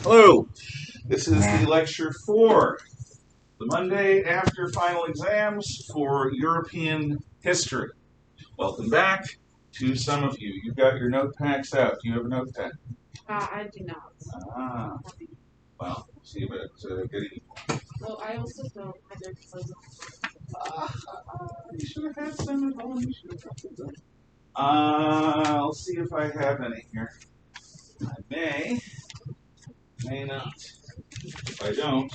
Hello, this is the lecture for the Monday after final exams for European history. Welcome back to some of you. You've got your notepacks out. Do you have a notepad? I do not. Ah, well, see about getting. Well, I also don't either because You should have had some at home. You should have kept them. I'll see if I have any here. I may not. If I don't,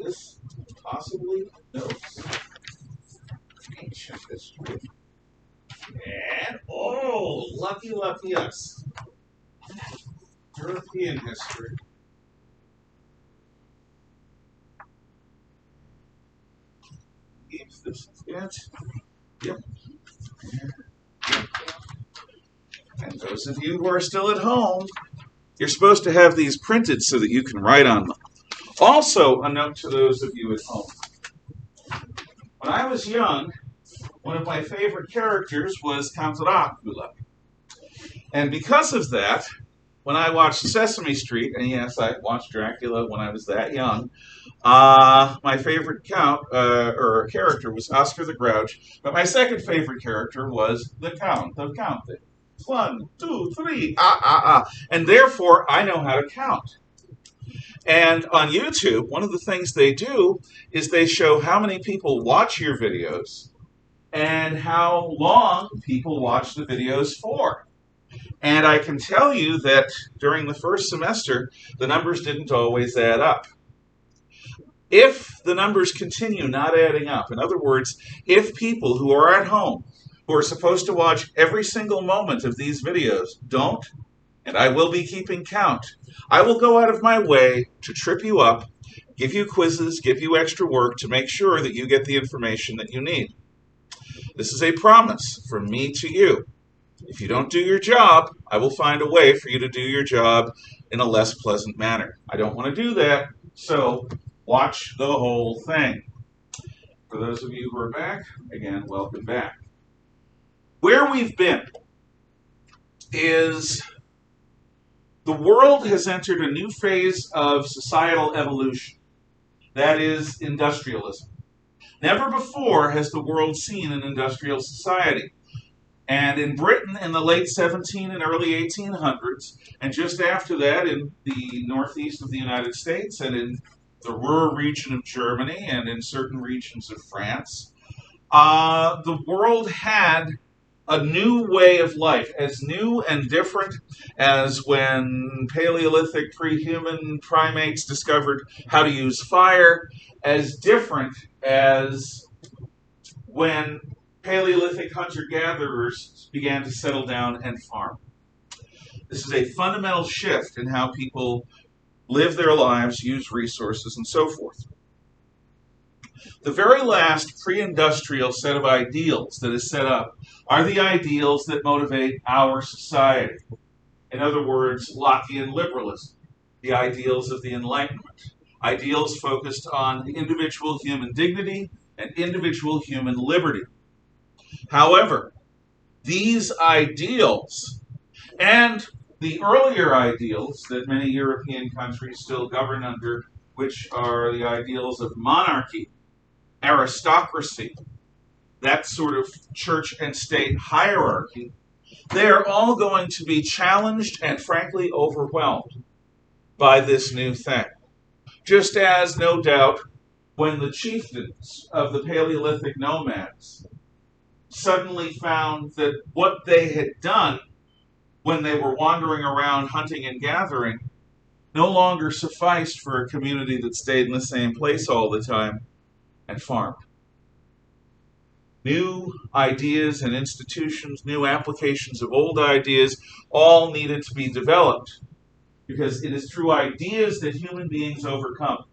this possibly notes ancient history. And, oh, lucky us. European history. If this is it. Yep. And those of you who are still at home, you're supposed to have these printed so that you can write on them. Also, a note to those of you at home. When I was young, one of my favorite characters was Count Dracula. And because of that, when I watched Sesame Street, and yes, I watched Dracula when I was that young, my favorite character was Oscar the Grouch, but my second favorite character was the Count. 1, 2, 3, and therefore I know how to count. And on YouTube, one of the things they do is they show how many people watch your videos and how long people watch the videos for. And I can tell you that during the first semester, the numbers didn't always add up. If the numbers continue not adding up, in other words, if people who are at home, who are supposed to watch every single moment of these videos, don't, and I will be keeping count, I will go out of my way to trip you up, give you quizzes, give you extra work to make sure that you get the information that you need. This is a promise from me to you. If you don't do your job, I will find a way for you to do your job in a less pleasant manner. I don't want to do that, so watch the whole thing. For those of you who are back, again, welcome back. Where we've been is the world has entered a new phase of societal evolution. That is industrialism. Never before has the world seen an industrial society. And in Britain in the late 17 and early 1800s, and just after that in the northeast of the United States and in the Ruhr region of Germany and in certain regions of France, the world had a new way of life, as new and different as when Paleolithic pre-human primates discovered how to use fire, as different as when Paleolithic hunter-gatherers began to settle down and farm. This is a fundamental shift in how people live their lives, use resources, and so forth. The very last pre-industrial set of ideals that is set up are the ideals that motivate our society. In other words, Lockean liberalism, the ideals of the Enlightenment, ideals focused on individual human dignity and individual human liberty. However, these ideals and the earlier ideals that many European countries still govern under, which are the ideals of monarchy, aristocracy, that sort of church and state hierarchy, they are all going to be challenged and frankly overwhelmed by this new thing. Just as, no doubt, when the chieftains of the Paleolithic nomads suddenly found that what they had done when they were wandering around hunting and gathering no longer sufficed for a community that stayed in the same place all the time and farmed. New ideas and institutions, new applications of old ideas, all needed to be developed because it is through ideas that human beings overcome.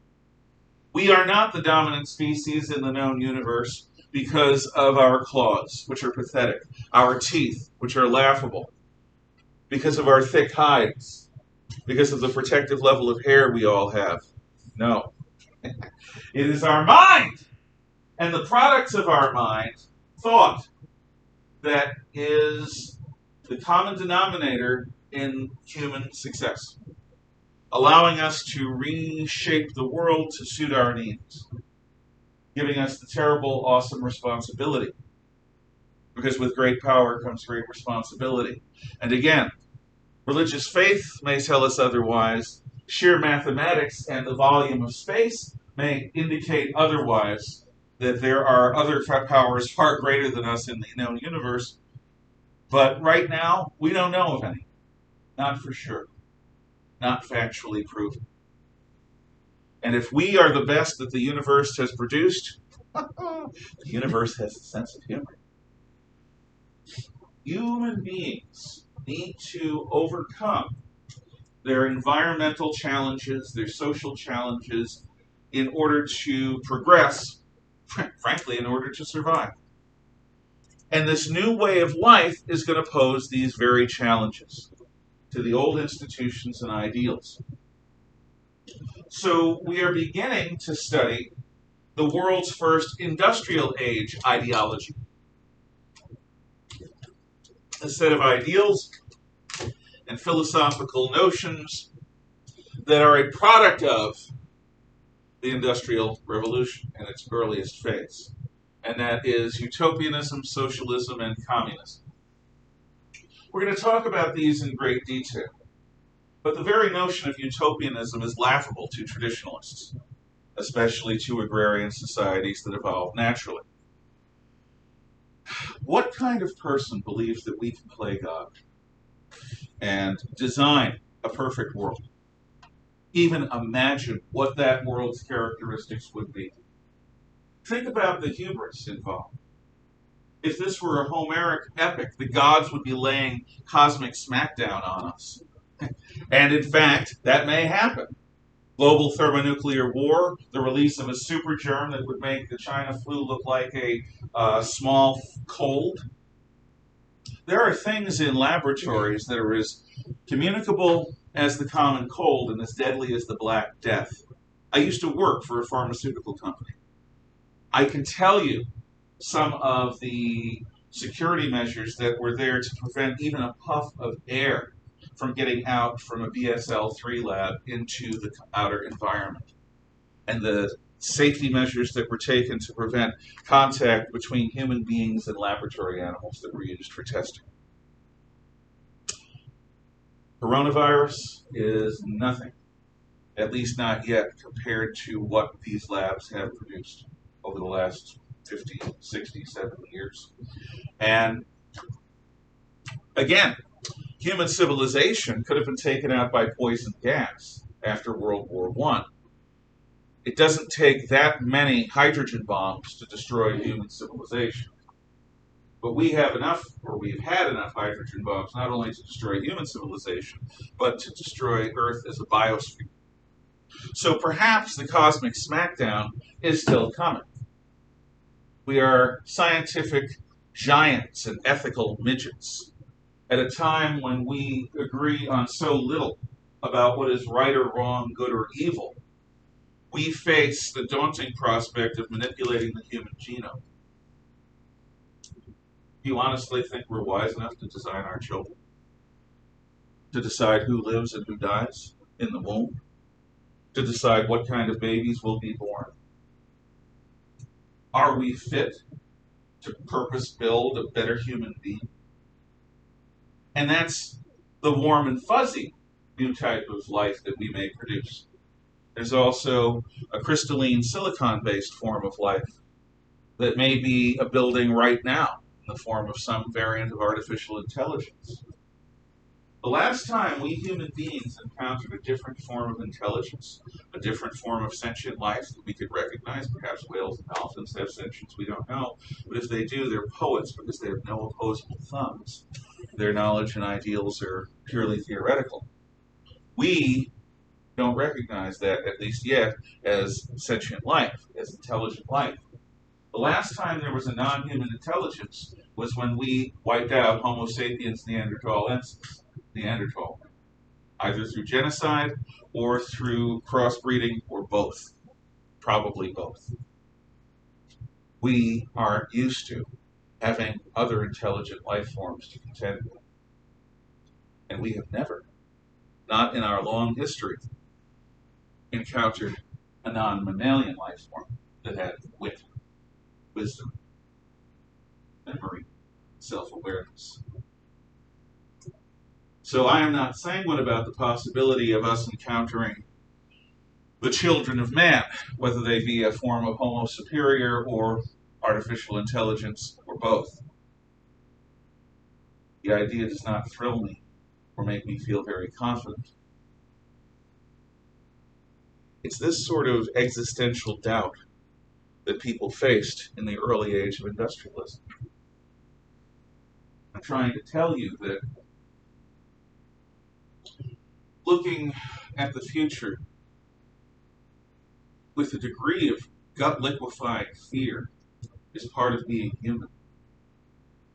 We are not the dominant species in the known universe because of our claws, which are pathetic, our teeth, which are laughable, because of our thick hides, because of the protective level of hair we all have. No. It is our mind and the products of our mind, thought, that is the common denominator in human success, allowing us to reshape the world to suit our needs, giving us the terrible, awesome responsibility. Because with great power comes great responsibility. And again, religious faith may tell us otherwise. Sheer mathematics and the volume of space may indicate otherwise, that there are other powers far greater than us in the known universe. But right now, we don't know of any. Not for sure. Not factually proven. And if we are the best that the universe has produced, the universe has a sense of humor. Human beings need to overcome their environmental challenges, their social challenges, in order to progress, frankly, in order to survive. And this new way of life is going to pose these very challenges to the old institutions and ideals. So we are beginning to study the world's first industrial age ideology. A set of ideals and philosophical notions that are a product of the Industrial Revolution in its earliest phase. And that is Utopianism, Socialism, and Communism. We're going to talk about these in great detail. But the very notion of utopianism is laughable to traditionalists, especially to agrarian societies that evolve naturally. What kind of person believes that we can play God and design a perfect world? Even imagine what that world's characteristics would be. Think about the hubris involved. If this were a Homeric epic, the gods would be laying cosmic smackdown on us. And in fact, that may happen. Global thermonuclear war, the release of a super germ that would make the China flu look like a small cold. There are things in laboratories that are as communicable as the common cold and as deadly as the Black Death. I used to work for a pharmaceutical company. I can tell you some of the security measures that were there to prevent even a puff of air from getting out from a BSL-3 lab into the outer environment, and the safety measures that were taken to prevent contact between human beings and laboratory animals that were used for testing. Coronavirus is nothing, at least not yet, compared to what these labs have produced over the last 50, 60, 70 years. And again, human civilization could have been taken out by poison gas after World War I. It doesn't take that many hydrogen bombs to destroy human civilization. But we have enough, or we've had enough hydrogen bombs not only to destroy human civilization, but to destroy Earth as a biosphere. So perhaps the cosmic smackdown is still coming. We are scientific giants and ethical midgets at a time when we agree on so little about what is right or wrong, good or evil. We face the daunting prospect of manipulating the human genome. Do you honestly think we're wise enough to design our children? To decide who lives and who dies in the womb? To decide what kind of babies will be born? Are we fit to purpose build a better human being? And that's the warm and fuzzy new type of life that we may produce. There's also a crystalline silicon-based form of life that may be a building right now in the form of some variant of artificial intelligence. The last time we human beings encountered a different form of intelligence, a different form of sentient life that we could recognize, perhaps whales and dolphins have sentience, we don't know, but if they do, they're poets because they have no opposable thumbs. Their knowledge and ideals are purely theoretical. We don't recognize that, at least yet, as sentient life, as intelligent life. The last time there was a non-human intelligence was when we wiped out Homo sapiens Neanderthal, either through genocide or through crossbreeding or both, probably both. We aren't used to having other intelligent life forms to contend with. And we have never, not in our long history, encountered a non-mammalian life form that had wit, wisdom, memory, self-awareness. So I am not sanguine about the possibility of us encountering the children of man, whether they be a form of Homo superior or artificial intelligence or both. The idea does not thrill me or make me feel very confident. It's this sort of existential doubt that people faced in the early age of industrialism. I'm trying to tell you that looking at the future with a degree of gut-liquefying fear is part of being human.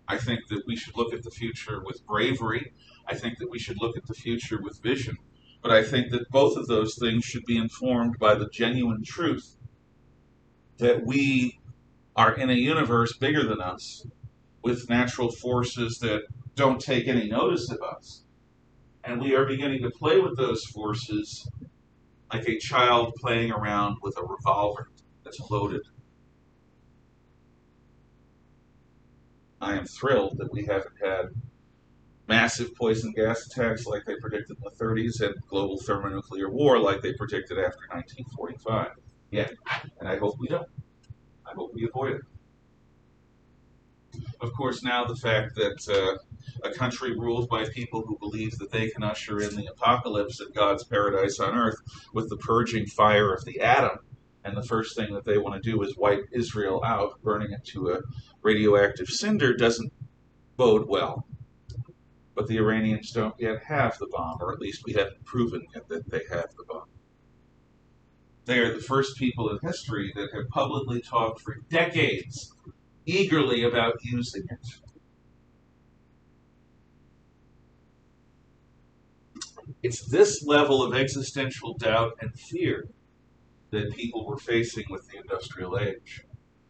I think that we should look at the future with bravery. I think that we should look at the future with vision. But I think that both of those things should be informed by the genuine truth that we are in a universe bigger than us, with natural forces that don't take any notice of us. And we are beginning to play with those forces like a child playing around with a revolver that's loaded. I am thrilled that we haven't had massive poison gas attacks like they predicted in the 30s and global thermonuclear war like they predicted after 1945. Yeah, and I hope we don't. I hope we avoid it. Of course, now the fact that a country ruled by people who believe that they can usher in the apocalypse and God's paradise on earth with the purging fire of the atom, and the first thing that they want to do is wipe Israel out, burning it to a radioactive cinder, doesn't bode well. But the Iranians don't yet have the bomb, or at least we haven't proven yet that they have the bomb. They are the first people in history that have publicly talked for decades eagerly about using it. It's this level of existential doubt and fear that people were facing with the industrial age.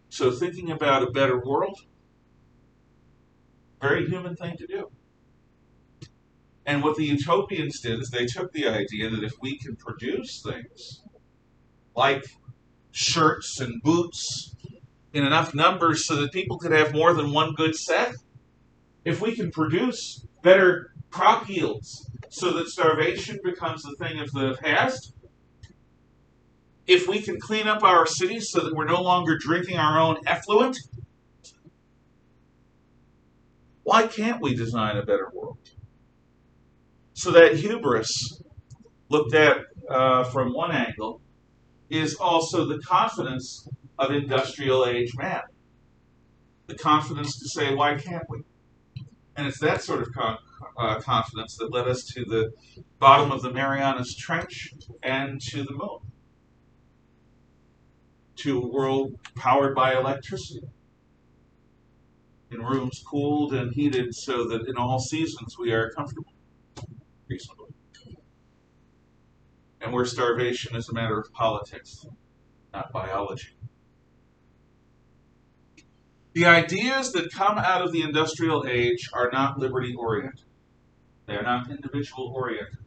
So thinking about a better world, very human thing to do. And what the utopians did is they took the idea that if we can produce things like shirts and boots in enough numbers so that people could have more than one good set, if we can produce better crop yields so that starvation becomes a thing of the past, if we can clean up our cities so that we're no longer drinking our own effluent, why can't we design a better world? So that hubris, looked at from one angle, is also the confidence of industrial age man. The confidence to say, why can't we? And it's that sort of confidence that led us to the bottom of the Marianas Trench and to the moon. To a world powered by electricity. In rooms cooled and heated so that in all seasons we are comfortable, reasonably. And where starvation is a matter of politics, not biology. The ideas that come out of the industrial age are not liberty-oriented. They are not individual-oriented.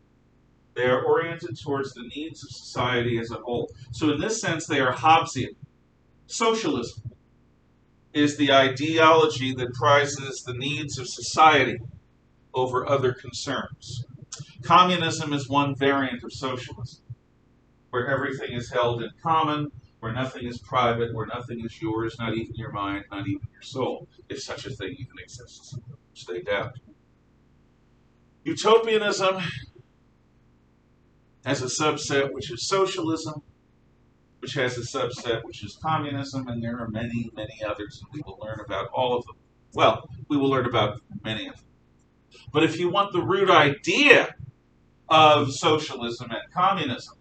They are oriented towards the needs of society as a whole. So in this sense, they are Hobbesian. Socialism is the ideology that prizes the needs of society over other concerns. Communism is one variant of socialism, where everything is held in common, where nothing is private, where nothing is yours, not even your mind, not even your soul, if such a thing even exists, which they doubt. Utopianism has a subset which is socialism, which has a subset which is communism, and there are many, many others, and we will learn about all of them. Well, we will learn about many of them. But if you want the root idea of socialism and communism,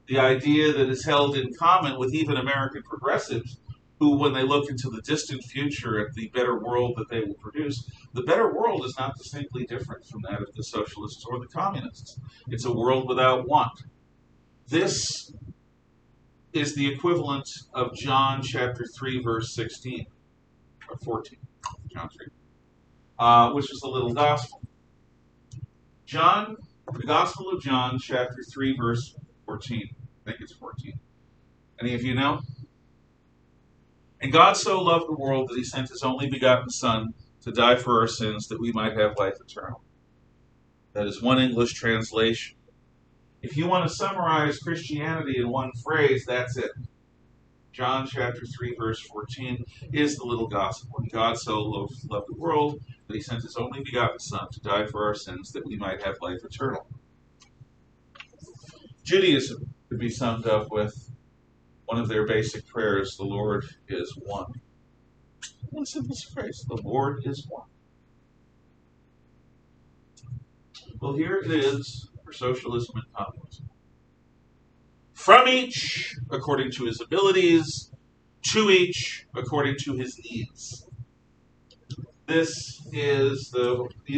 the idea that is held in common with even American progressives, who, when they look into the distant future at the better world that they will produce, the better world is not distinctly different from that of the socialists or the communists. It's a world without want. This is the equivalent of John chapter 3, verse 16, or 14, John 3, which is the little gospel. John, the Gospel of John, chapter 3, verse 14. I think it's 14. Any of you know? And God so loved the world that he sent his only begotten Son to die for our sins that we might have life eternal. That is one English translation. If you want to summarize Christianity in one phrase, that's it. John chapter 3, verse 14 is the little gospel. And God so loved the world that he sent his only begotten Son to die for our sins that we might have life eternal. Judaism could be summed up with one of their basic prayers, the Lord is one. One simple phrase, the Lord is one. Well, here it is for socialism and communism. From each, according to his abilities, to each, according to his needs. These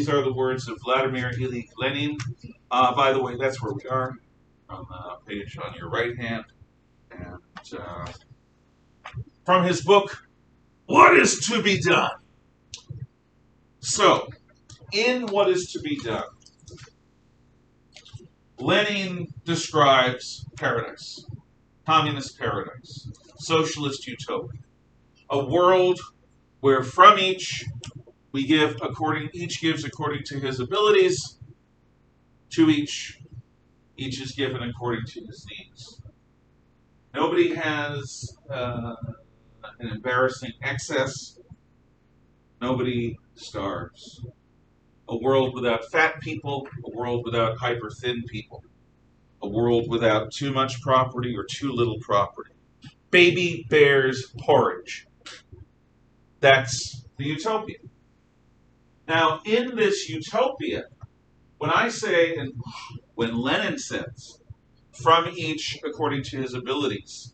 are the words of Vladimir Ilyich Lenin. By the way, that's where we are, on the page on your right hand. And from his book, What is to be Done? So, in What is to be Done, Lenin describes paradise, communist paradise, socialist utopia, a world where from each each gives according to his abilities, to each is given according to his needs. Nobody has an embarrassing excess. Nobody starves. A world without fat people, a world without hyper-thin people, a world without too much property or too little property. Baby bears porridge. That's the utopia. Now, in this utopia, when Lenin says, from each according to his abilities,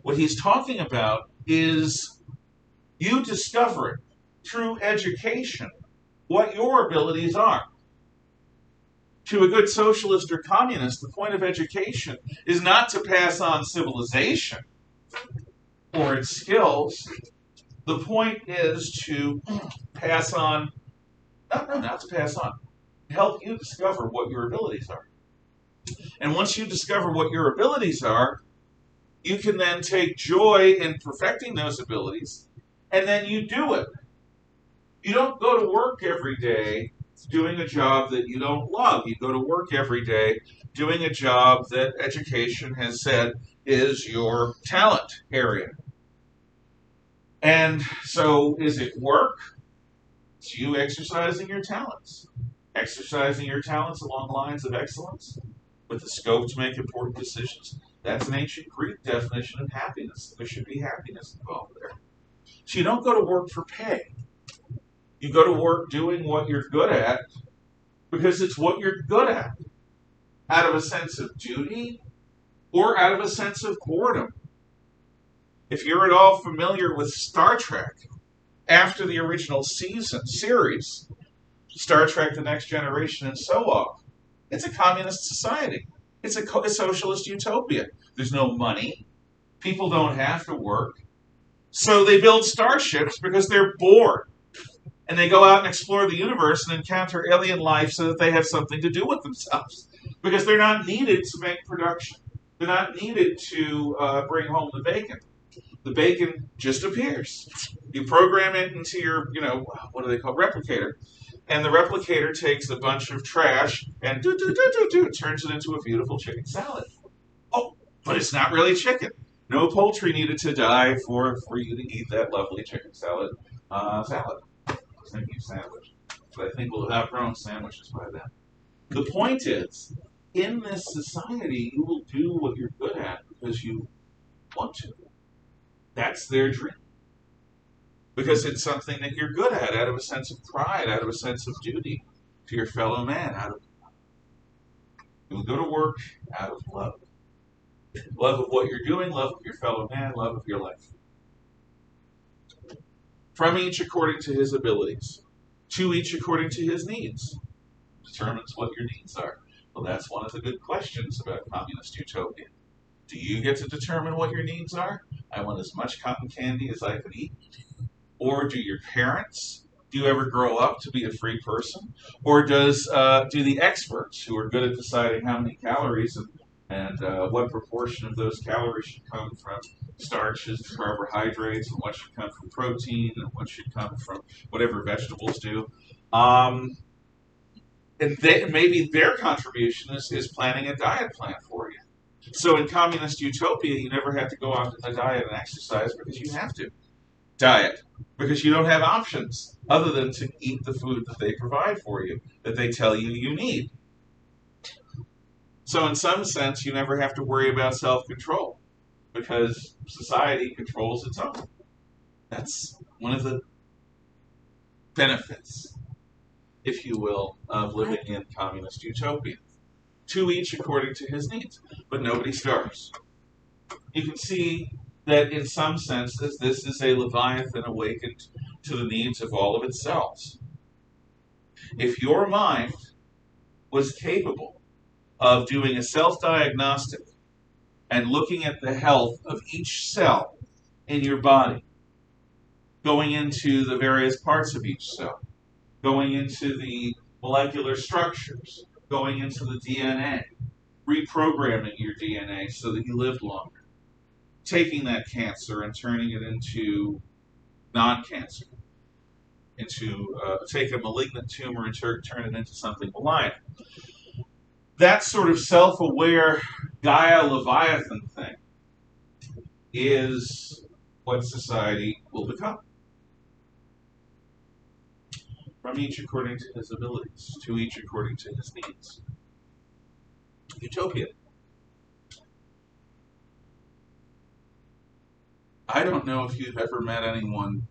what he's talking about is you discovering through education what your abilities are. To a good socialist or communist, the point of education is not to pass on civilization or its skills. The point is to pass on, not to pass on, help you discover what your abilities are. And once you discover what your abilities are, you can then take joy in perfecting those abilities, and then you do it. You don't go to work every day doing a job that you don't love. You go to work every day doing a job that education has said is your talent area. And so is it work? It's you exercising your talents. Exercising your talents along lines of excellence with the scope to make important decisions. That's an ancient Greek definition of happiness. There should be happiness involved there. So you don't go to work for pay. You go to work doing what you're good at because it's what you're good at, out of a sense of duty or out of a sense of boredom. If you're at all familiar with Star Trek, after the original series, Star Trek The Next Generation and so on, it's a communist society. It's a socialist utopia. There's no money. People don't have to work. So they build starships because they're bored. And they go out and explore the universe and encounter alien life so that they have something to do with themselves. Because they're not needed to make production. They're not needed to bring home the bacon. The bacon just appears. You program it into your, what do they call replicator. And the replicator takes a bunch of trash and turns it into a beautiful chicken salad. Oh, but it's not really chicken. No poultry needed to die for you to eat that lovely chicken salad. I was thinking sandwich, but I think we'll have outgrown sandwiches by then. The point is, in this society, you will do what you're good at because you want to. That's their dream. Because it's something that you're good at, out of a sense of pride, out of a sense of duty to your fellow man. You'll go to work out of love. Love of what you're doing, love of your fellow man, love of your life. From each according to his abilities, to each according to his needs. Determines what your needs are. Well, that's one of the good questions about communist utopia. Do you get to determine what your needs are? I want as much cotton candy as I could eat. Or do your parents Do you ever grow up to be a free person? Or do the experts who are good at deciding how many calories and what proportion of those calories should come from starches, carbohydrates, and what should come from protein, and what should come from whatever vegetables do? Um, maybe their contribution is planning a diet plan for you. So in communist utopia, you never have to go on a diet and exercise because you have to diet because you don't have options other than to eat the food that they provide for you, that they tell you you need. So in some sense, you never have to worry about self-control because society controls its own. That's one of the benefits, if you will, of living in communist utopia. To each according to his needs, but nobody starves. You can see that in some sense this is a Leviathan awakened to the needs of all of its cells. If your mind was capable of doing a self-diagnostic and looking at the health of each cell in your body, going into the various parts of each cell, going into the molecular structures, going into the DNA, reprogramming your DNA so that you live longer, taking that cancer and turning it into non-cancer, take a malignant tumor and turn it into something benign. That sort of self-aware Gaia Leviathan thing is what society will become. From each according to his abilities, to each according to his needs. Utopia. I don't know if you've ever met anyone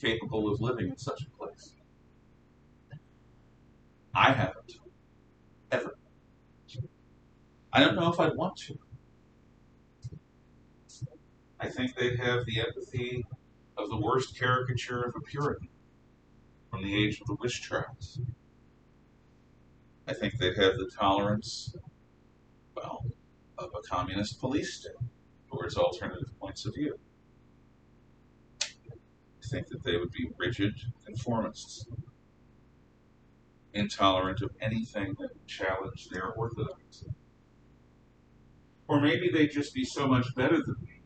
capable of living in such a place. I haven't. Ever. I don't know if I'd want to. I think they'd have the empathy of the worst caricature of a Puritan from the age of the witch trials. I think they'd have the tolerance, well, of a communist police state towards alternative points of view. I think that they would be rigid conformists, intolerant of anything that would challenge their orthodoxy. Or maybe they'd just be so much better than me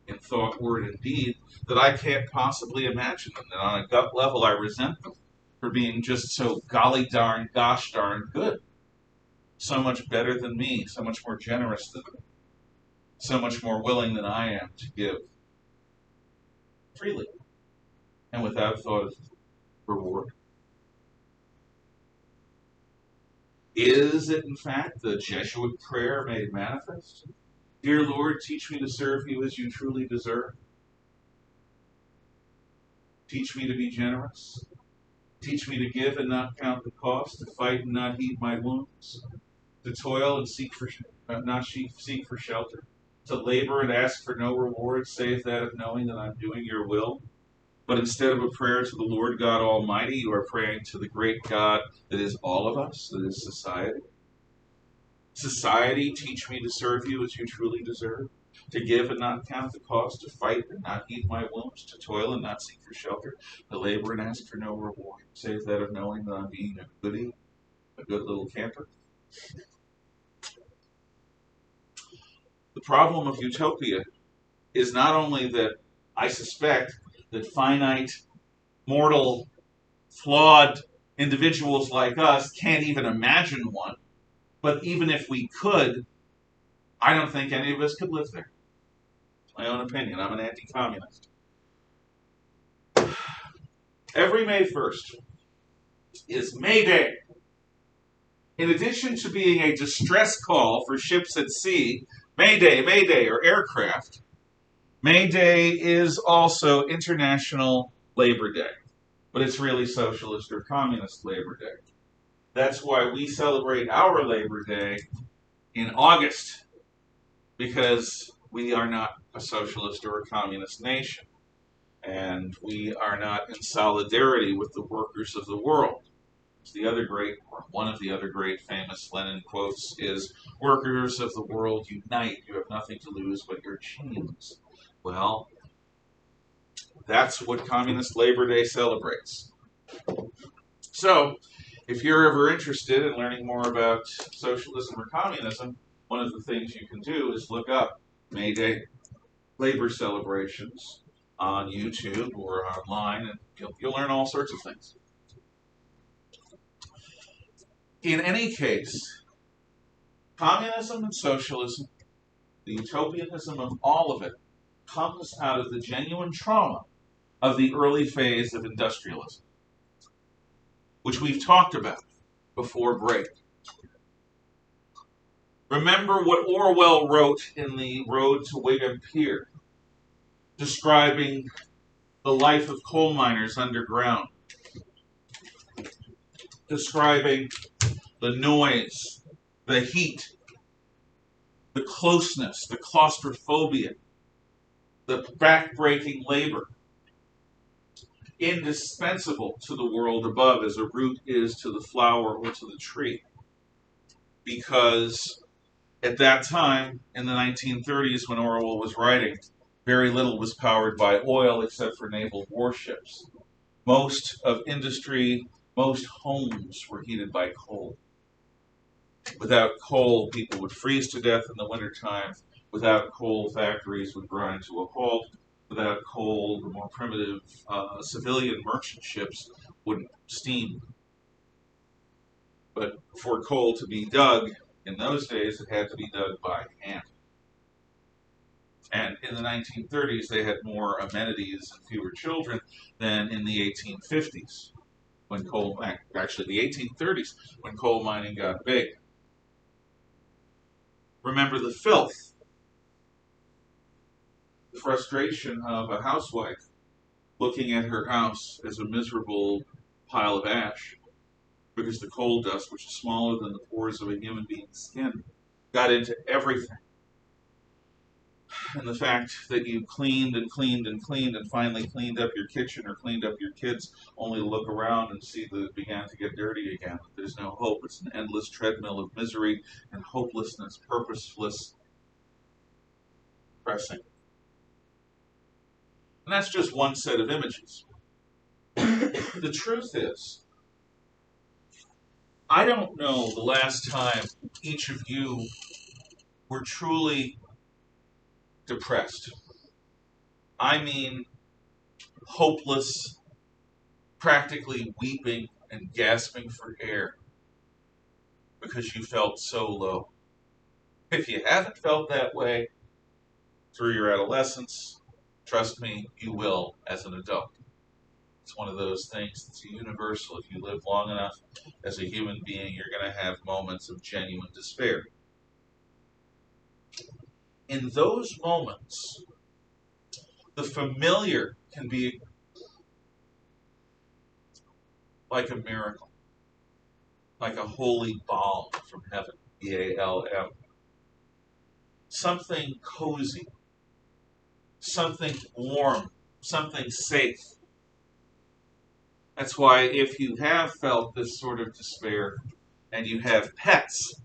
in thought, word, and deed that I can't possibly imagine them. That on a gut level, I resent them for being just so golly darn, gosh darn good. So much better than me, so much more generous than me, so much more willing than I am to give freely and without thought of reward. Is it, in fact, the Jesuit prayer made manifest? Dear Lord, teach me to serve you as you truly deserve. Teach me to be generous. Teach me to give and not count the cost, to fight and not heed my wounds, to toil and not seek for shelter, to labor and ask for no reward save that of knowing that I'm doing your will. But instead of a prayer to the Lord God Almighty, you are praying to the great God that is all of us, that is society. Society, teach me to serve you as you truly deserve, to give and not count the cost, to fight and not heed my wounds, to toil and not seek for shelter, to labor and ask for no reward, save that of knowing that I'm being a goodie, a good little camper. The problem of utopia is not only that I suspect that finite, mortal, flawed individuals like us can't even imagine one, but even if we could, I don't think any of us could live there. My own opinion. I'm an anti-communist. Every May 1st is May Day. In addition to being a distress call for ships at sea, May Day, or aircraft, May Day is also International Labor Day. But it's really Socialist or Communist Labor Day. That's why we celebrate our Labor Day in August, because we are not a socialist or a communist nation. And we are not in solidarity with the workers of the world. One of the other great famous Lenin quotes is, "Workers of the world, unite. You have nothing to lose but your chains." Well, That's what Communist Labor Day celebrates. So, if you're ever interested in learning more about socialism or communism, one of the things you can do is look up May Day labor celebrations on YouTube or online, and you'll learn all sorts of things. In any case, communism and socialism, the utopianism of all of it, comes out of the genuine trauma of the early phase of industrialism, which we've talked about before break. Remember what Orwell wrote in The Road to Wigan Pier, describing the life of coal miners underground, describing the noise, the heat, the closeness, the claustrophobia, the back-breaking labor, indispensable to the world above as a root is to the flower or to the tree. Because at that time, in the 1930s, when Orwell was writing, very little was powered by oil except for naval warships. Most of industry, most homes were heated by coal. Without coal, people would freeze to death in the wintertime. Without coal, factories would grind to a halt. Without coal, the more primitive civilian merchant ships wouldn't steam. But for coal to be dug, in those days, it had to be dug by hand. And in the 1930s, they had more amenities and fewer children than in the 1850s, when actually the 1830s, when coal mining got big. Remember the filth, the frustration of a housewife looking at her house as a miserable pile of ash because the coal dust, which is smaller than the pores of a human being's skin, got into everything. And the fact that you cleaned and cleaned and cleaned and finally cleaned up your kitchen or cleaned up your kids only to look around and see that it began to get dirty again. There's no hope. It's an endless treadmill of misery and hopelessness, purposeless pressing. And that's just one set of images. The truth is, I don't know the last time each of you were truly depressed. I mean, hopeless, practically weeping and gasping for air because you felt so low. If you haven't felt that way through your adolescence, trust me, you will as an adult. It's one of those things that's universal. If you live long enough as a human being, you're going to have moments of genuine despair. In those moments, the familiar can be like a miracle, like a holy balm from heaven, B-A-L-M. Something cozy, something warm, something safe. That's why if you have felt this sort of despair and you have pets,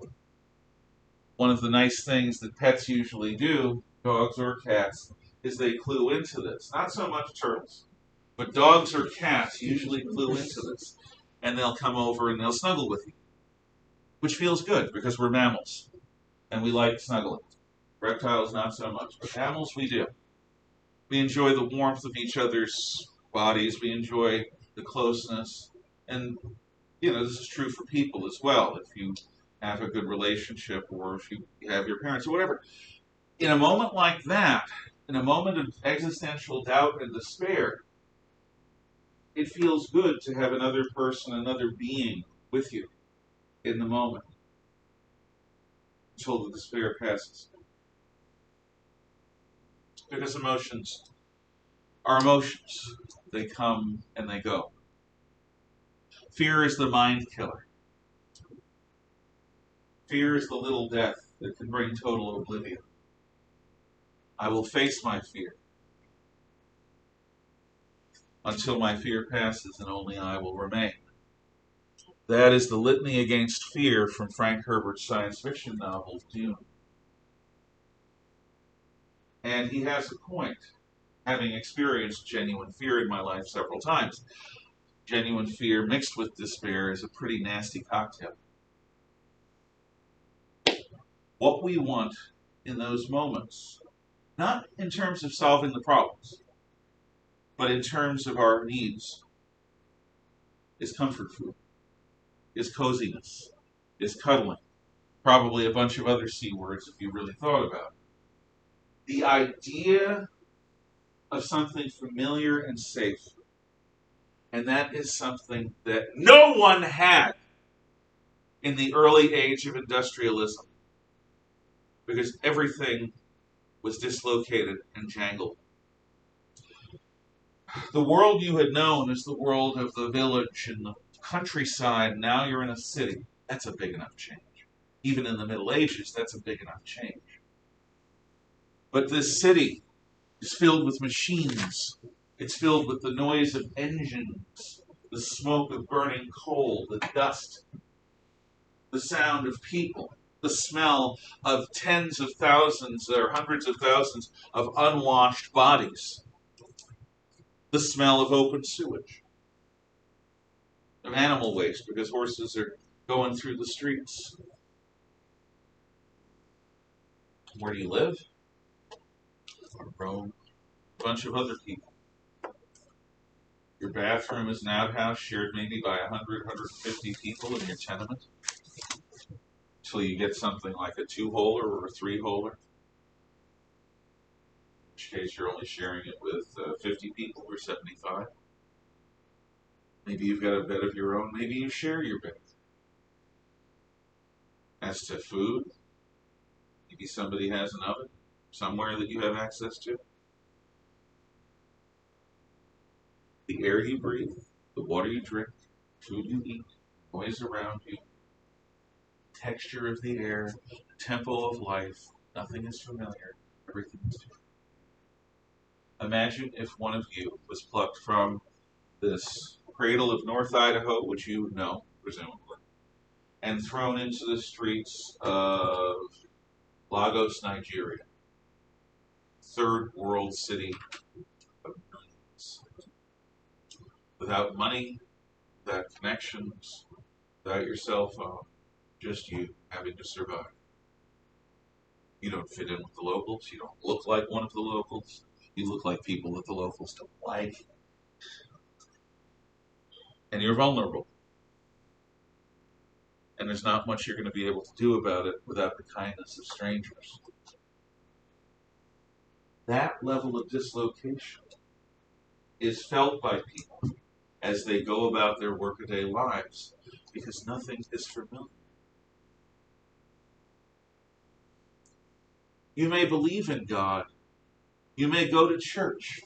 one of the nice things that pets usually do, dogs or cats, is they clue into this. Not so much turtles, but dogs or cats usually clue into this. And they'll come over and they'll snuggle with you, which feels good because we're mammals and we like snuggling. Reptiles, not so much, but mammals, we do. We enjoy the warmth of each other's bodies. We enjoy the closeness. And, this is true for people as well. If you have a good relationship or if you have your parents or whatever. In a moment like that, in a moment of existential doubt and despair, it feels good to have another person, another being with you in the moment until the despair passes. Because emotions are emotions. They come and they go. Fear is the mind killer. Fear is the little death that can bring total oblivion. I will face my fear until my fear passes and only I will remain. That is the litany against fear from Frank Herbert's science fiction novel, Dune. And he has a point. having experienced genuine fear in my life several times. Genuine fear mixed with despair is a pretty nasty cocktail. What we want in those moments, not in terms of solving the problems, but in terms of our needs, is comfort food, is coziness, is cuddling, probably a bunch of other C words if you really thought about it. The idea of something familiar and safe, and that is something that no one had in the early age of industrialism, because everything was dislocated and jangled. The world you had known as the world of the village and the countryside, now you're in a city. That's a big enough change. Even in the Middle Ages, that's a big enough change. But this city is filled with machines. It's filled with the noise of engines, the smoke of burning coal, the dust, the sound of people, the smell of tens of thousands or hundreds of thousands of unwashed bodies, the smell of open sewage, of animal waste because horses are going through the streets. Where do you live? Rome. A bunch of other people. Your bathroom is an outhouse shared maybe by 100, 150 people in your tenement. Until you get something like a 2-holer or a 3-holer. In which case you're only sharing it with 50 people or 75. Maybe you've got a bed of your own. Maybe you share your bed. As to food, maybe somebody has an oven somewhere that you have access to. The air you breathe, the water you drink, food you eat, noise around you, texture of the air, the tempo of life, nothing is familiar, everything is different. Imagine if one of you was plucked from this cradle of North Idaho, which you know, presumably, and thrown into the streets of Lagos, Nigeria, third world city of millions. Without money, without connections, without your cell phone, just you having to survive. You don't fit in with the locals. You don't look like one of the locals. You look like people that the locals don't like. And you're vulnerable. And there's not much you're going to be able to do about it without the kindness of strangers. That level of dislocation is felt by people as they go about their workaday lives because nothing is familiar. You may believe in God. You may go to church.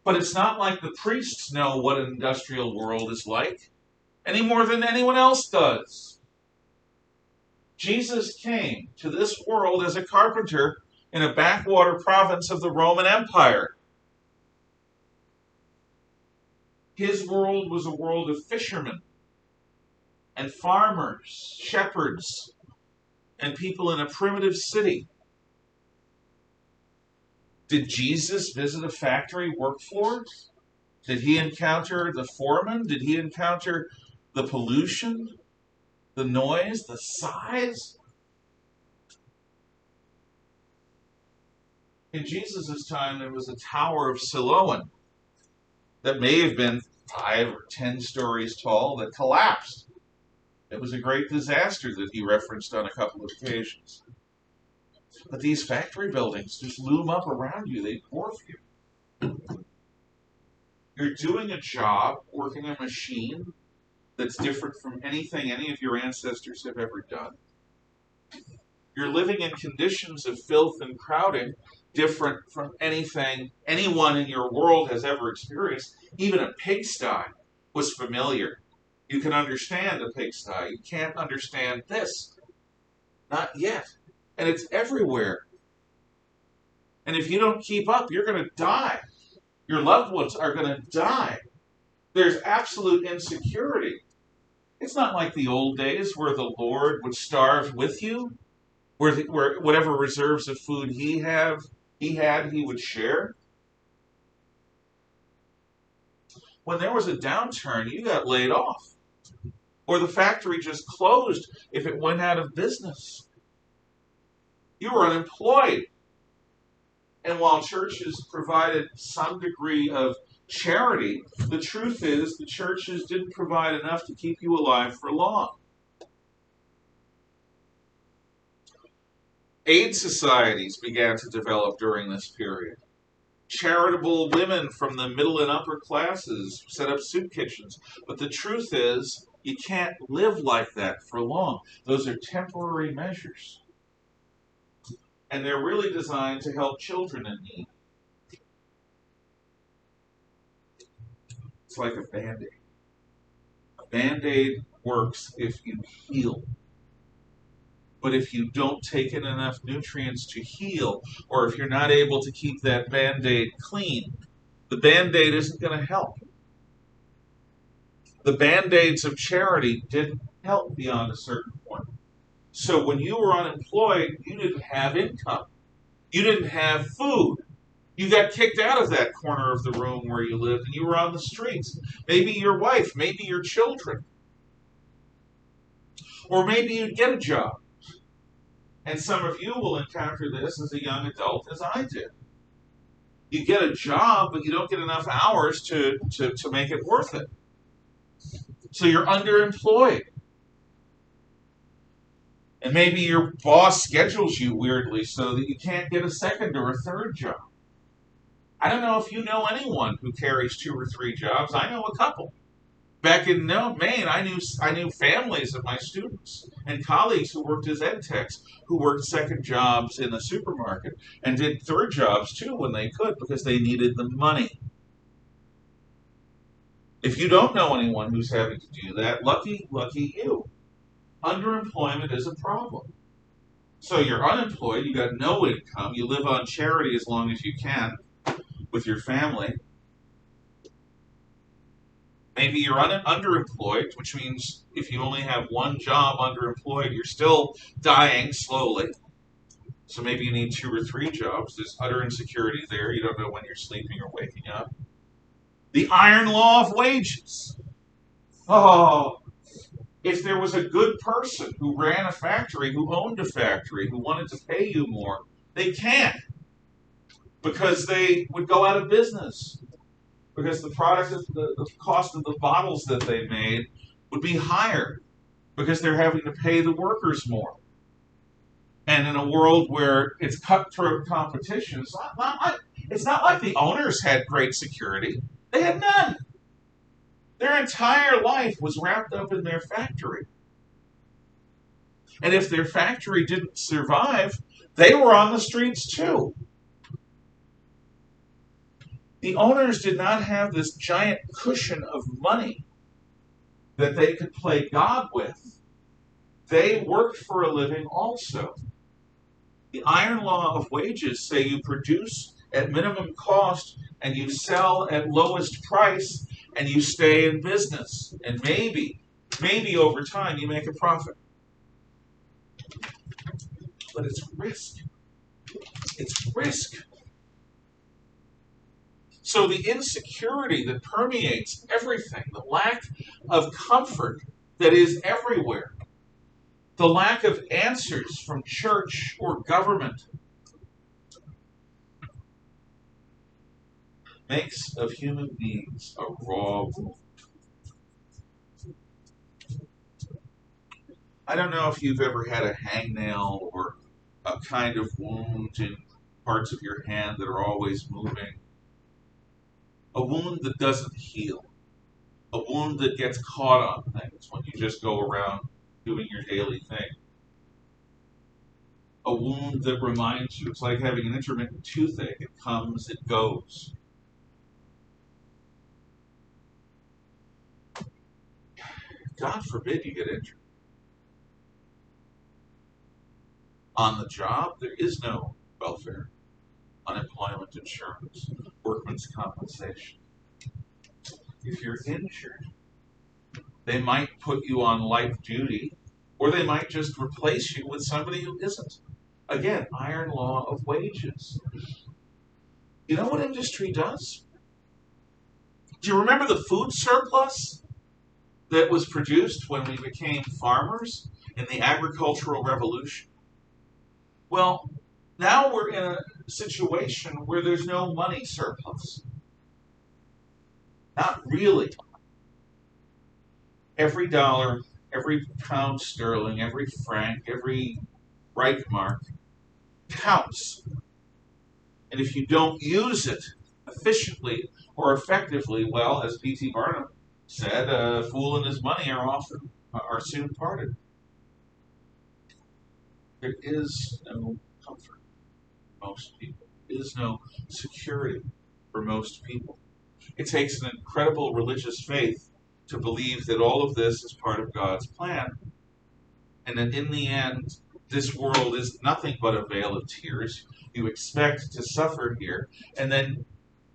But it's not like the priests know what an industrial world is like any more than anyone else does. Jesus came to this world as a carpenter in a backwater province of the Roman Empire. His world was a world of fishermen and farmers, shepherds, and people in a primitive city. Did Jesus visit a factory work floor? Did he encounter the foreman? Did he encounter the pollution, the noise, the size? In Jesus' time, there was a Tower of Siloam that may have been 5 or 10 stories tall that collapsed. It was a great disaster that he referenced on a couple of occasions. But these factory buildings just loom up around you. They dwarf you. You're doing a job, working a machine that's different from anything any of your ancestors have ever done. You're living in conditions of filth and crowding different from anything anyone in your world has ever experienced. Even a pigsty was familiar. You can understand a pigsty. You can't understand this. Not yet. And it's everywhere. And if you don't keep up, you're going to die. Your loved ones are going to die. There's absolute insecurity. It's not like the old days where the Lord would starve with you, where whatever reserves of food he had, he would share. When there was a downturn, you got laid off. Or the factory just closed if it went out of business. You were unemployed. And while churches provided some degree of charity, the truth is the churches didn't provide enough to keep you alive for long. Aid societies began to develop during this period. Charitable women from the middle and upper classes set up soup kitchens. But the truth is, you can't live like that for long. Those are temporary measures. And they're really designed to help children in need. It's like a Band-Aid. A Band-Aid works if you heal. But if you don't take in enough nutrients to heal, or if you're not able to keep that Band-Aid clean, the Band-Aid isn't going to help. The Band-Aids of charity didn't help beyond a certain point. So when you were unemployed, you didn't have income. You didn't have food. You got kicked out of that corner of the room where you lived, and you were on the streets. Maybe your wife, maybe your children. Or maybe you'd get a job. And some of you will encounter this as a young adult, as I did. You get a job, but you don't get enough hours to make it worth it. So you're underemployed. And maybe your boss schedules you weirdly so that you can't get a second or a third job. I don't know if you know anyone who carries 2 or 3 jobs. I know a couple. Back in Maine, I knew families of my students and colleagues who worked as ed techs who worked second jobs in a supermarket and did third jobs too when they could because they needed the money. If you don't know anyone who's having to do that, lucky you. Underemployment is a problem. So you're unemployed, you got no income, you live on charity as long as you can with your family. Maybe you're underemployed, which means if you only have one job underemployed, you're still dying slowly. So maybe you need 2 or 3 jobs. There's utter insecurity there. You don't know when you're sleeping or waking up. The iron law of wages. Oh, if there was a good person who ran a factory, who owned a factory, who wanted to pay you more, they can't because they would go out of business. Because the cost of the bottles that they made would be higher because they're having to pay the workers more. And in a world where it's cutthroat competition, it's not like the owners had great security. They had none. Their entire life was wrapped up in their factory. And if their factory didn't survive, they were on the streets too. The owners did not have this giant cushion of money that they could play God with. They worked for a living also. The iron law of wages say you produce at minimum cost and you sell at lowest price and you stay in business. And maybe over time you make a profit. But it's risk. It's risk. So the insecurity that permeates everything, the lack of comfort that is everywhere, the lack of answers from church or government makes of human beings a raw wound. I don't know if you've ever had a hangnail or a kind of wound in parts of your hand that are always moving. A wound that doesn't heal. A wound that gets caught on things when you just go around doing your daily thing. A wound that reminds you, it's like having an intermittent toothache. It comes, it goes. God forbid you get injured. On the job, there is no welfare, unemployment insurance, workman's compensation. If you're injured, they might put you on light duty, or they might just replace you with somebody who isn't. Again, iron law of wages. You know what industry does? Do you remember the food surplus that was produced when we became farmers in the agricultural revolution? Well, now we're in a situation where there's no money surplus. Not really. Every dollar, every pound sterling, every franc, every Reichmark counts. And if you don't use it efficiently or effectively, well, as P.T. Barnum said, a fool and his money are soon parted. There is no comfort for most people. There is no security for most people. It takes an incredible religious faith to believe that all of this is part of God's plan, and that in the end, this world is nothing but a vale of tears. You expect to suffer here, and then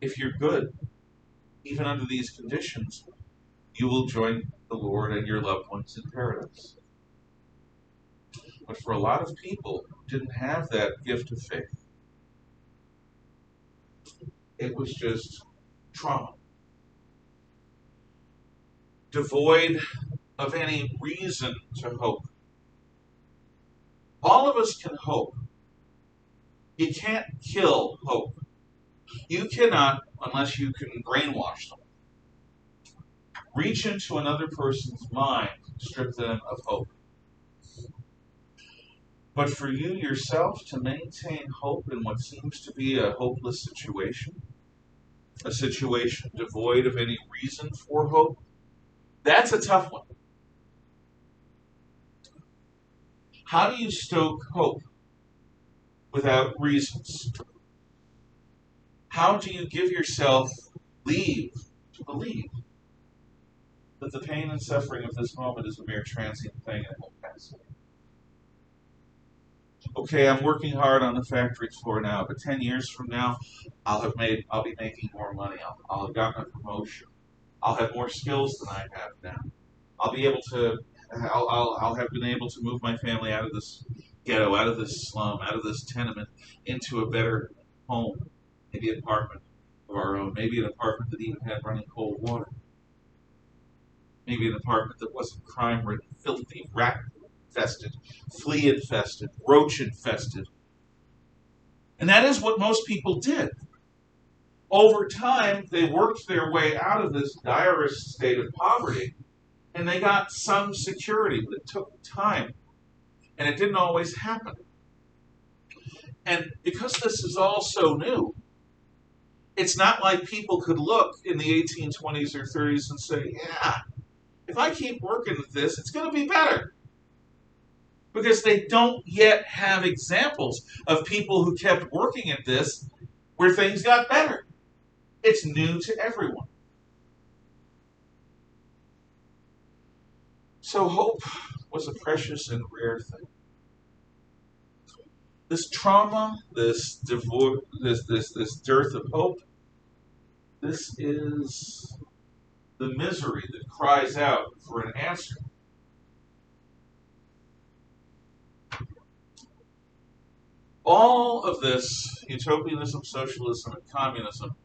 if you're good, even under these conditions, you will join the Lord and your loved ones in paradise. But for a lot of people who didn't have that gift of faith, it was just trauma. Devoid of any reason to hope. All of us can hope. You can't kill hope. You cannot, unless you can brainwash them, reach into another person's mind, strip them of hope. But for you yourself to maintain hope in what seems to be a hopeless situation, a situation devoid of any reason for hope, that's a tough one. How do you stoke hope without reasons? How do you give yourself leave to believe that the pain and suffering of this moment is a mere transient thing and it will pass away? Okay, I'm working hard on the factory floor now, but 10 years from now, I'll be making more money. I'll have gotten a promotion. I'll have more skills than I have now. I'll have been able to move my family out of this ghetto, out of this slum, out of this tenement, into a better home, maybe an apartment of our own, maybe an apartment that even had running cold water, maybe an apartment that wasn't crime-ridden, filthy, rat-infested, flea-infested, roach-infested. And that is what most people did. Over time, they worked their way out of this direst state of poverty, and they got some security, but it took time, and it didn't always happen. And because this is all so new, it's not like people could look in the 1820s or 30s and say, yeah, if I keep working at this, it's going to be better. Because they don't yet have examples of people who kept working at this where things got better. It's new to everyone. So hope was a precious and rare thing. This trauma, this dearth of hope, this is the misery that cries out for an answer. All of this, utopianism, socialism, and communism,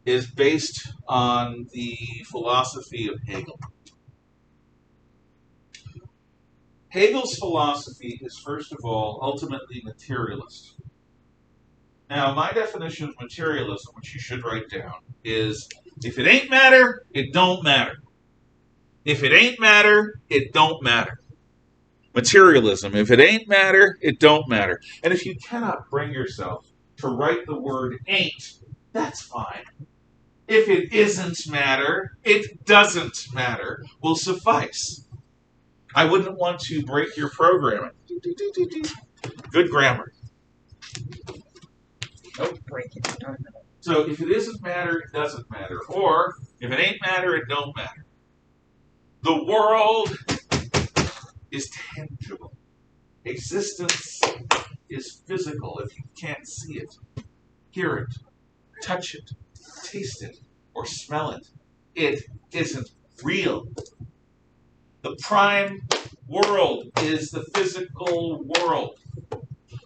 is based on the philosophy of Hegel. Hegel's philosophy is, first of all, ultimately materialist. Now, my definition of materialism, which you should write down, is if it ain't matter, it don't matter. If it ain't matter, it don't matter. Materialism, if it ain't matter, it don't matter. And if you cannot bring yourself to write the word ain't, that's fine. If it isn't matter, it doesn't matter will suffice. I wouldn't want to break your programming. Good grammar. Don't break it. So if it isn't matter, it doesn't matter. Or if it ain't matter, it don't matter. The world is tangible. Existence is physical if you can't see it, hear it, touch it, taste it, or smell it. It isn't real. The prime world is the physical world.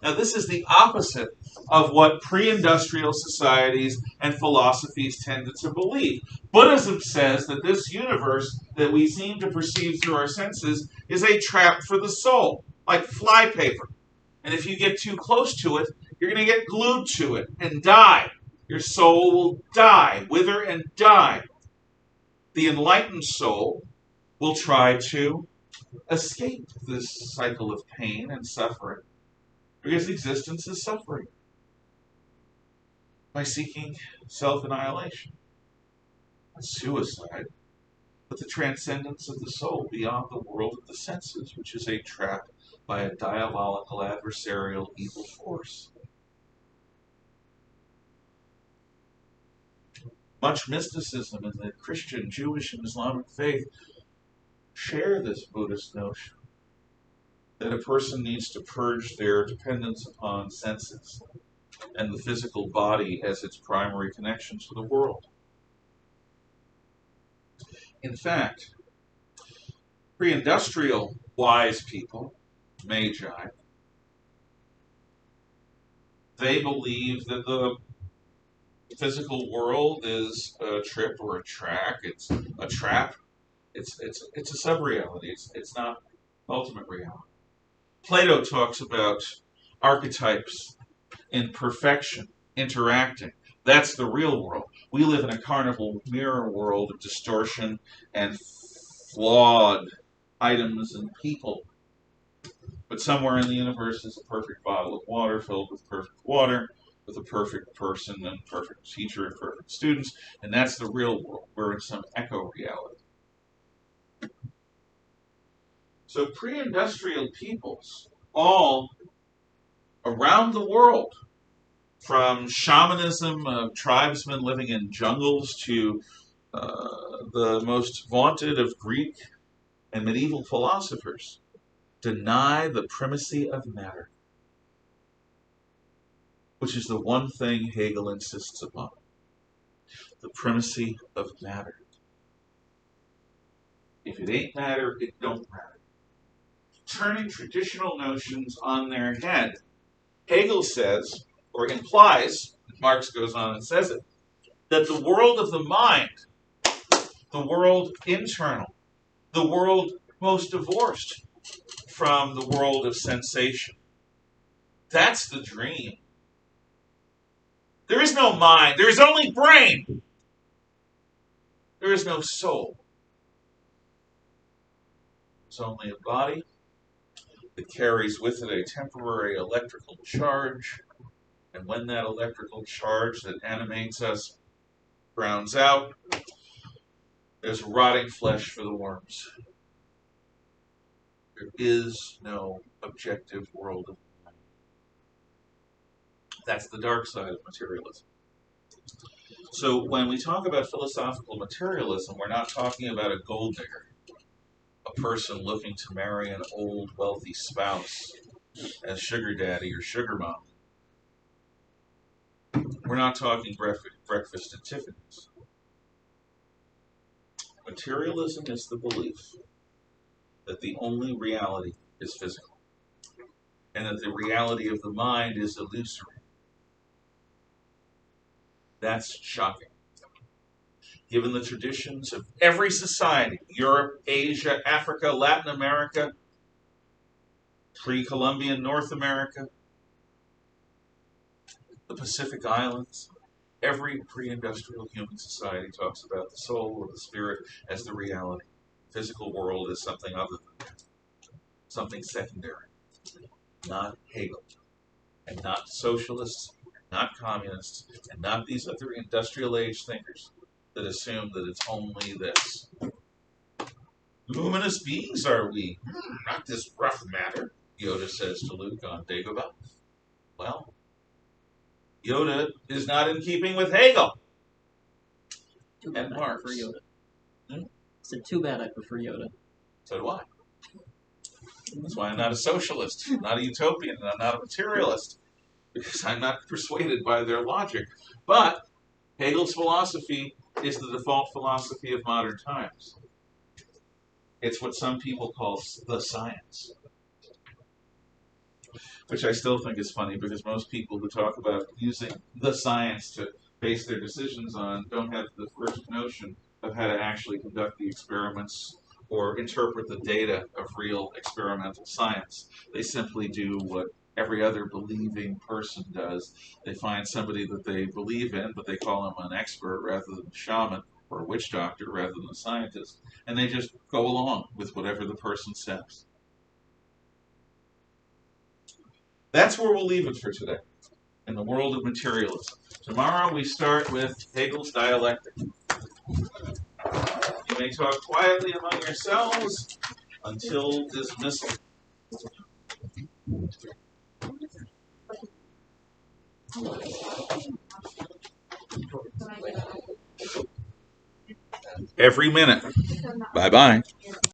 Now, this is the opposite of what pre-industrial societies and philosophies tended to believe. Buddhism says that this universe that we seem to perceive through our senses is a trap for the soul, like flypaper. And if you get too close to it, you're going to get glued to it and die. Your soul will die, wither and die. The enlightened soul will try to escape this cycle of pain and suffering, because existence is suffering, by seeking self-annihilation, suicide, but the transcendence of the soul beyond the world of the senses, which is a trap by a diabolical, adversarial, evil force. Much mysticism in the Christian, Jewish, and Islamic faith share this Buddhist notion that a person needs to purge their dependence upon senses and the physical body as its primary connection to the world. In fact, pre-industrial wise people, magi, they believe that the physical world is a trip or a track. It's a trap. It's a sub-reality. It's not ultimate reality. Plato talks about archetypes in perfection, interacting. That's the real world. We live in a carnival mirror world of distortion and flawed items and people. But somewhere in the universe is a perfect bottle of water filled with perfect water, with a perfect person and perfect teacher and perfect students, and that's the real world. We're in some echo reality. So pre-industrial peoples all around the world, from shamanism of tribesmen living in jungles to the most vaunted of Greek and medieval philosophers, deny the primacy of matter, which is the one thing Hegel insists upon. The primacy of matter. If it ain't matter, it don't matter. Turning traditional notions on their head, Hegel says, or implies, Marx goes on and says it, that the world of the mind, the world internal, the world most divorced from the world of sensation, that's the dream. There is no mind. There is only brain. There is no soul. It's only a body that carries with it a temporary electrical charge. And when that electrical charge that animates us browns out, there's rotting flesh for the worms. There is no objective world of mind. That's the dark side of materialism. So when we talk about philosophical materialism, we're not talking about a gold digger, a person looking to marry an old, wealthy spouse as sugar daddy or sugar mom. We're not talking breakfast at Tiffany's. Materialism is the belief that the only reality is physical, and that the reality of the mind is illusory. That's shocking. Given the traditions of every society, Europe, Asia, Africa, Latin America, pre-Columbian North America, the Pacific Islands, every pre-industrial human society talks about the soul or the spirit as the reality. The physical world is something other than that, something secondary. Not Hegel, and not socialists, not communists, and not these other industrial age thinkers that assume that it's only this. Luminous beings are we, not this rough matter, Yoda says to Luke on Dagobah. Well, Yoda is not in keeping with Hegel and Marx. I prefer Yoda. I said, too bad I prefer Yoda. So do I. That's why I'm not a socialist, not a utopian, and I'm not a materialist, because I'm not persuaded by their logic. But Hegel's philosophy is the default philosophy of modern times. It's what some people call the science. which I still think is funny because most people who talk about using the science to base their decisions on don't have the first notion of how to actually conduct the experiments or interpret the data of real experimental science. They simply do what every other believing person does. They find somebody that they believe in, but they call him an expert rather than a shaman or a witch doctor rather than a scientist, and they just go along with whatever the person says. That's where we'll leave it for today, in the world of materialism. Tomorrow we start with Hegel's dialectic. You may talk quietly among yourselves until dismissal. Every minute. Bye-bye.